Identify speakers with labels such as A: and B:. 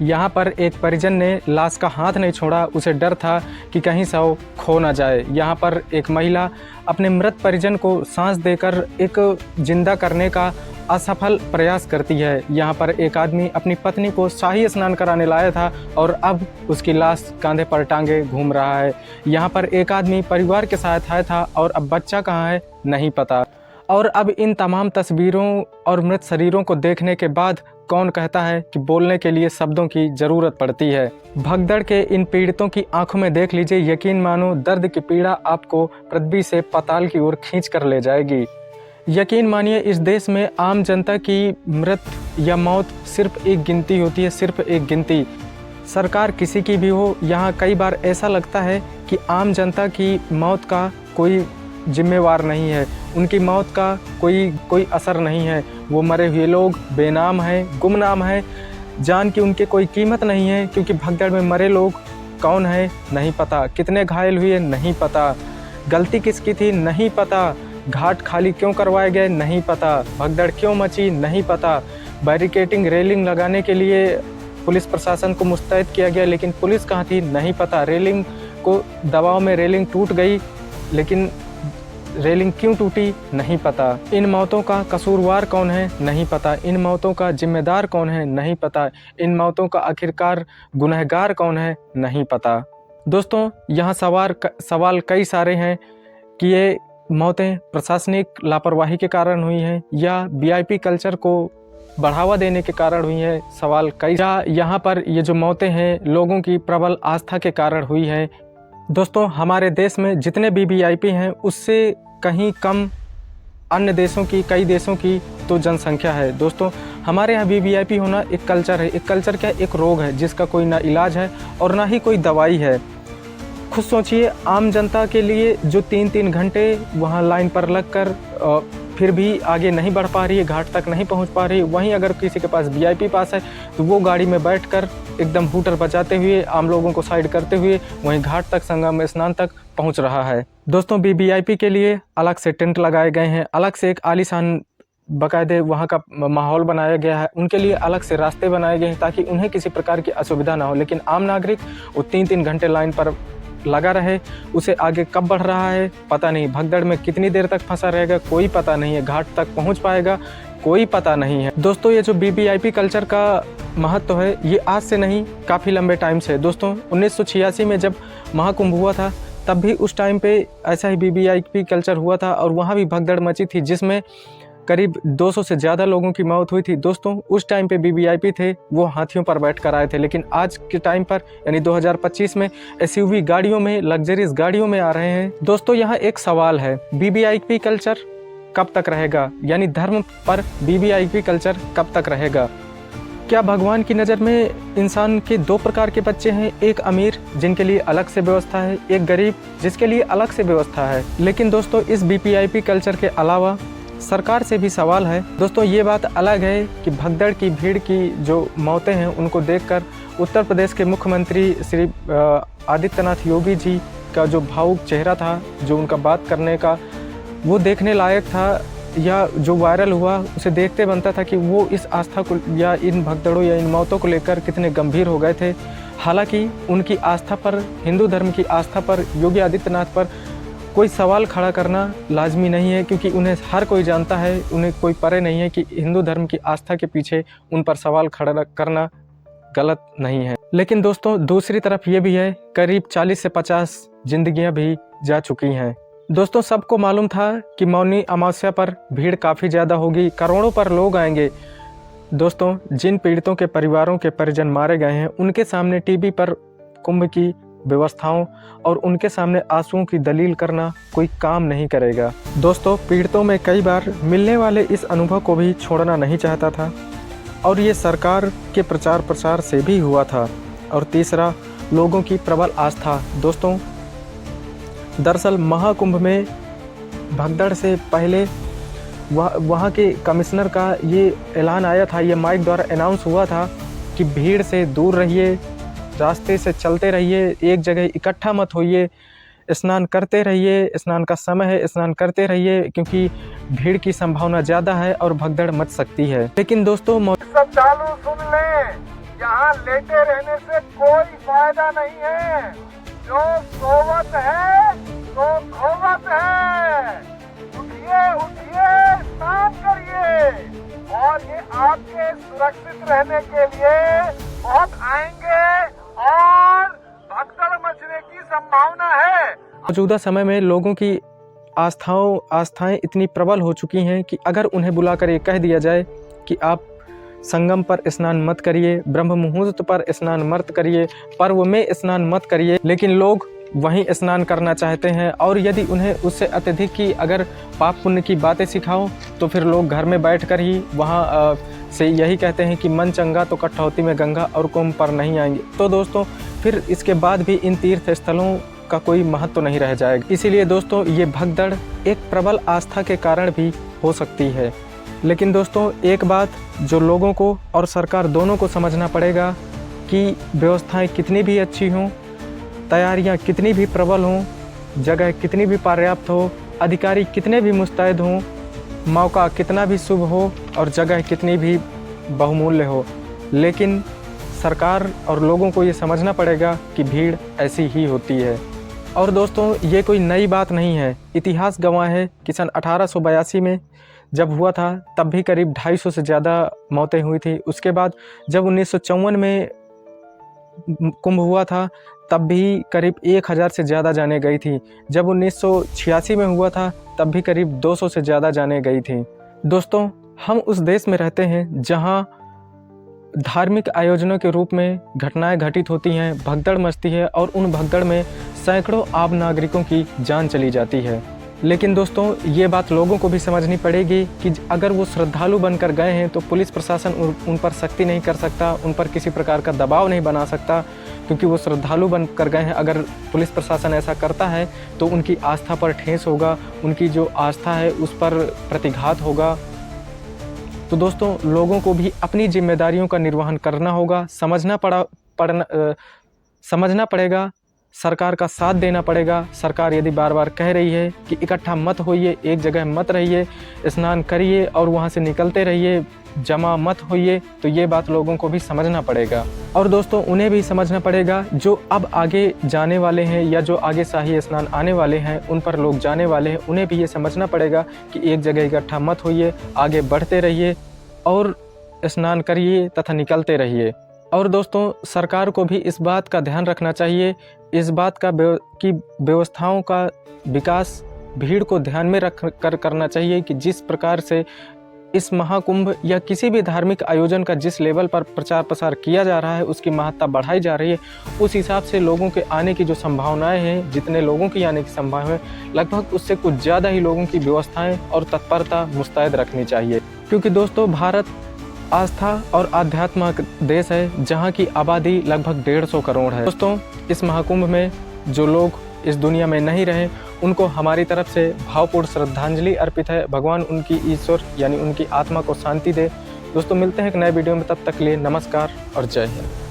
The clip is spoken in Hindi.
A: यहाँ पर एक परिजन ने लाश का हाथ नहीं छोड़ा, उसे डर था कि कहीं शव खो ना जाए। यहाँ पर एक महिला अपने मृत परिजन को सांस देकर एक जिंदा करने का असफल प्रयास करती है। यहाँ पर एक आदमी अपनी पत्नी को शाही स्नान कराने लाया था और अब उसकी लाश कंधे पर टांगे घूम रहा है। यहाँ पर एक आदमी परिवार के साथ आया था और अब बच्चा कहाँ है नहीं पता। और अब इन तमाम तस्वीरों और मृत शरीरों को देखने के बाद कौन कहता है कि बोलने के लिए शब्दों की ज़रूरत पड़ती है। भगदड़ के इन पीड़ितों की आंखों में देख लीजिए, यकीन मानो दर्द की पीड़ा आपको पृथ्वी से पाताल की ओर खींच कर ले जाएगी। यकीन मानिए इस देश में आम जनता की मृत या मौत सिर्फ एक गिनती होती है, सिर्फ एक गिनती। सरकार किसी की भी हो, यहाँ कई बार ऐसा लगता है कि आम जनता की मौत का कोई जिम्मेवार नहीं है, उनकी मौत का कोई असर नहीं है। वो मरे हुए लोग बेनाम हैं, गुमनाम हैं, जान की उनकी कोई कीमत नहीं है, क्योंकि भगदड़ में मरे लोग कौन है नहीं पता, कितने घायल हुए नहीं पता, गलती किसकी थी नहीं पता, घाट खाली क्यों करवाए गए नहीं पता, भगदड़ क्यों मची नहीं पता। बैरिकेडिंग रेलिंग लगाने के लिए पुलिस प्रशासन को मुस्तैद किया गया, लेकिन पुलिस कहाँ थी नहीं पता। रेलिंग को दबाव में रेलिंग टूट गई, लेकिन रेलिंग क्यों टूटी नहीं पता। इन मौतों का कसूरवार कौन है नहीं पता, इन मौतों का जिम्मेदार कौन है नहीं पता, इन मौतों का आखिरकार गुनहगार कौन है नहीं पता। दोस्तों यहाँ सवाल कई सारे हैं कि ये मौतें प्रशासनिक लापरवाही के कारण हुई हैं या वीआईपी कल्चर को बढ़ावा देने के कारण हुई है। सवाल कई, यहाँ पर ये जो मौतें हैं लोगों की प्रबल आस्था के कारण हुई है। दोस्तों हमारे देश में जितने भी वीआईपी हैं उससे कहीं कम अन्य देशों की, कई देशों की तो जनसंख्या है। दोस्तों हमारे यहाँ भी वीआईपी होना एक कल्चर है। एक कल्चर क्या है? एक रोग है जिसका कोई ना इलाज है और ना ही कोई दवाई है। खुद सोचिए आम जनता के लिए जो 3-3 घंटे वहाँ लाइन पर लगकर फिर भी आगे नहीं बढ़ पा रही है, घाट तक नहीं पहुँच पा रही है, वहीं अगर किसी के पास वीआईपी पास है तो वो गाड़ी में बैठकर एकदम हूटर बजाते हुए आम लोगों को साइड करते हुए वहीं घाट तक, संगम स्नान तक पहुँच रहा है। दोस्तों वीवीआईपी के लिए अलग से टेंट लगाए गए हैं, अलग से एक आलीशान बाकायदे वहाँ का माहौल बनाया गया है, उनके लिए अलग से रास्ते बनाए गए हैं ताकि उन्हें किसी प्रकार की असुविधा ना हो। लेकिन आम नागरिक वो 3-3 घंटे लाइन पर लगा रहे, उसे आगे कब बढ़ रहा है पता नहीं, भगदड़ में कितनी देर तक फंसा रहेगा कोई पता नहीं है, घाट तक पहुंच पाएगा कोई पता नहीं है। दोस्तों ये जो वीवीआईपी कल्चर का महत्व है ये आज से नहीं काफ़ी लंबे टाइम से। दोस्तों 1986 में जब महाकुंभ हुआ था तब भी उस टाइम पे ऐसा ही वीवीआईपी कल्चर हुआ था और वहाँ भी भगदड़ मची थी जिसमें करीब 200 से ज़्यादा लोगों की मौत हुई थी। दोस्तों उस टाइम पे वीवीआईपी थे वो हाथियों पर बैठ कर आए थे, लेकिन आज के टाइम पर यानी 2025 में एसयूवी गाड़ियों में, लग्जरीज गाड़ियों में आ रहे हैं। दोस्तों यहाँ एक सवाल है, वीवीआईपी कल्चर कब तक रहेगा? यानी धर्म पर वीवीआईपी कल्चर कब तक रहेगा? क्या भगवान की नज़र में इंसान के 2 प्रकार के बच्चे हैं, एक अमीर जिनके लिए अलग से व्यवस्था है, एक गरीब जिसके लिए अलग से व्यवस्था है। लेकिन दोस्तों इस वीवीआईपी कल्चर के अलावा सरकार से भी सवाल है। दोस्तों ये बात अलग है कि भगदड़ की भीड़ की जो मौतें हैं उनको देखकर उत्तर प्रदेश के मुख्यमंत्री श्री आदित्यनाथ योगी जी का जो भावुक चेहरा था, जो उनका बात करने का वो देखने लायक था, या जो वायरल हुआ उसे देखते बनता था कि वो इस आस्था को या इन भगदड़ों या इन मौतों को लेकर कितने गंभीर हो गए थे। हालांकि उनकी आस्था पर, हिंदू धर्म की आस्था पर, योगी आदित्यनाथ पर कोई सवाल खड़ा करना लाजमी नहीं है, क्योंकि उन्हें हर कोई जानता है, उन्हें कोई परे नहीं है कि हिंदू धर्म की आस्था के पीछे उन पर सवाल खड़ा करना गलत नहीं है। लेकिन दोस्तों दूसरी तरफ ये भी है, करीब 40 से 50 जिंदगियां भी जा चुकी हैं। दोस्तों सबको मालूम था कि मौनी अमावस्या पर भीड़ काफ़ी ज़्यादा होगी, करोड़ों पर लोग आएंगे। दोस्तों जिन पीड़ितों के परिवारों के परिजन मारे गए हैं उनके सामने टीवी पर कुंभ की व्यवस्थाओं और उनके सामने आंसुओं की दलील करना कोई काम नहीं करेगा। दोस्तों पीड़ितों में कई बार मिलने वाले इस अनुभव को भी छोड़ना नहीं चाहता था और ये सरकार के प्रचार प्रसार से भी हुआ था। और तीसरा, लोगों की प्रबल आस्था। दोस्तों दरअसल महाकुंभ में भगदड़ से पहले वहाँ के कमिश्नर का ये ऐलान आया था, ये माइक द्वारा अनाउंस हुआ था कि भीड़ से दूर रहिए, रास्ते से चलते रहिए, एक जगह इकट्ठा मत होइए, स्नान करते रहिए, स्नान का समय है, स्नान करते रहिए, क्योंकि भीड़ की संभावना ज़्यादा है और भगदड़ मच सकती है। लेकिन दोस्तों
B: सब चालू सुन लें, यहाँ लेटे रहने से कोई फायदा नहीं है। जो सोवत है तो खोवत है। उठिए उठिए, स्नान करिए, और ये आपके सुरक्षित रहने के लिए बहुत आएंगे और भगदड़ मचने की संभावना है।
A: मौजूदा समय में लोगों की आस्थाएं इतनी प्रबल हो चुकी हैं कि अगर उन्हें बुलाकर ये कह दिया जाए कि आप संगम पर स्नान मत करिए, ब्रह्म मुहूर्त पर स्नान मत करिए, पर्व में स्नान मत करिए, लेकिन लोग वहीं स्नान करना चाहते हैं। और यदि उन्हें उससे अत्यधिक की अगर पाप पुण्य की बातें सिखाओ तो फिर लोग घर में बैठकर ही वहाँ से यही कहते हैं कि मन चंगा तो कठौती में गंगा, और कुंभ पर नहीं आएंगे। तो दोस्तों फिर इसके बाद भी इन तीर्थ स्थलों का कोई महत्व नहीं रह जाएगा। इसीलिए दोस्तों ये भगदड़ एक प्रबल आस्था के कारण भी हो सकती है। लेकिन दोस्तों एक बात जो लोगों को और सरकार दोनों को समझना पड़ेगा कि व्यवस्थाएं कितनी भी अच्छी हों, तैयारियां कितनी भी प्रबल हों, जगह कितनी भी पर्याप्त हो, अधिकारी कितने भी मुस्तैद हों, मौका कितना भी शुभ हो और जगह कितनी भी बहुमूल्य हो, लेकिन सरकार और लोगों को ये समझना पड़ेगा कि भीड़ ऐसी ही होती है। और दोस्तों ये कोई नई बात नहीं है, इतिहास गवाह है कि सन 1882 में जब हुआ था तब भी करीब 250 से ज़्यादा मौतें हुई थी। उसके बाद जब 1954 में कुंभ हुआ था तब भी करीब 1000 से ज़्यादा जानें गई थी। जब 1986 में हुआ था तब भी करीब 200 से ज़्यादा जानें गई थी। दोस्तों हम उस देश में रहते हैं जहां धार्मिक आयोजनों के रूप में घटनाएं घटित होती हैं, भगदड़ मचती है और उन भगदड़ में सैकड़ों आम नागरिकों की जान चली जाती है। लेकिन दोस्तों ये बात लोगों को भी समझनी पड़ेगी कि अगर वो श्रद्धालु बनकर गए हैं तो पुलिस प्रशासन उन पर सख्ती नहीं कर सकता, उन पर किसी प्रकार का दबाव नहीं बना सकता, क्योंकि वो श्रद्धालु बनकर गए हैं। अगर पुलिस प्रशासन ऐसा करता है तो उनकी आस्था पर ठेस होगा, उनकी जो आस्था है उस पर प्रतिघात होगा। तो दोस्तों लोगों को भी अपनी जिम्मेदारियों का निर्वहन करना होगा, समझना पड़ेगा, सरकार का साथ देना पड़ेगा। सरकार यदि बार बार कह रही है कि इकट्ठा मत होइए, एक जगह मत रहिए, स्नान करिए और वहाँ से निकलते रहिए, जमा मत होइए, तो ये बात लोगों को भी समझना पड़ेगा। और दोस्तों उन्हें भी समझना पड़ेगा जो अब आगे जाने वाले हैं या जो आगे शाही स्नान आने वाले हैं, उन पर लोग जाने वाले हैं, उन्हें भी ये समझना पड़ेगा कि एक जगह इकट्ठा मत होइए, आगे बढ़ते रहिए और स्नान करिए तथा निकलते रहिए। और दोस्तों सरकार को भी इस बात का ध्यान रखना चाहिए, इस बात का कि व्यवस्थाओं का विकास भीड़ को ध्यान में रख कर करना चाहिए कि जिस प्रकार से इस महाकुंभ या किसी भी धार्मिक आयोजन का जिस लेवल पर प्रचार प्रसार किया जा रहा है, उसकी महत्ता बढ़ाई जा रही है, उस हिसाब से लोगों के आने की जो संभावनाएं हैं, जितने लोगों की आने की संभावना है, लगभग उससे कुछ ज़्यादा ही लोगों की व्यवस्थाएं और तत्परता मुस्तैद रखनी चाहिए। क्योंकि दोस्तों भारत आस्था और आध्यात्म देश है जहाँ की आबादी लगभग 150 करोड़ है। दोस्तों इस महाकुंभ में जो लोग इस दुनिया में नहीं रहे उनको हमारी तरफ से भावपूर्ण श्रद्धांजलि अर्पित है। भगवान उनकी ईश्वर यानी उनकी आत्मा को शांति दे। दोस्तों मिलते हैं एक नए वीडियो में, तब तक के लिए नमस्कार और जय हिंद।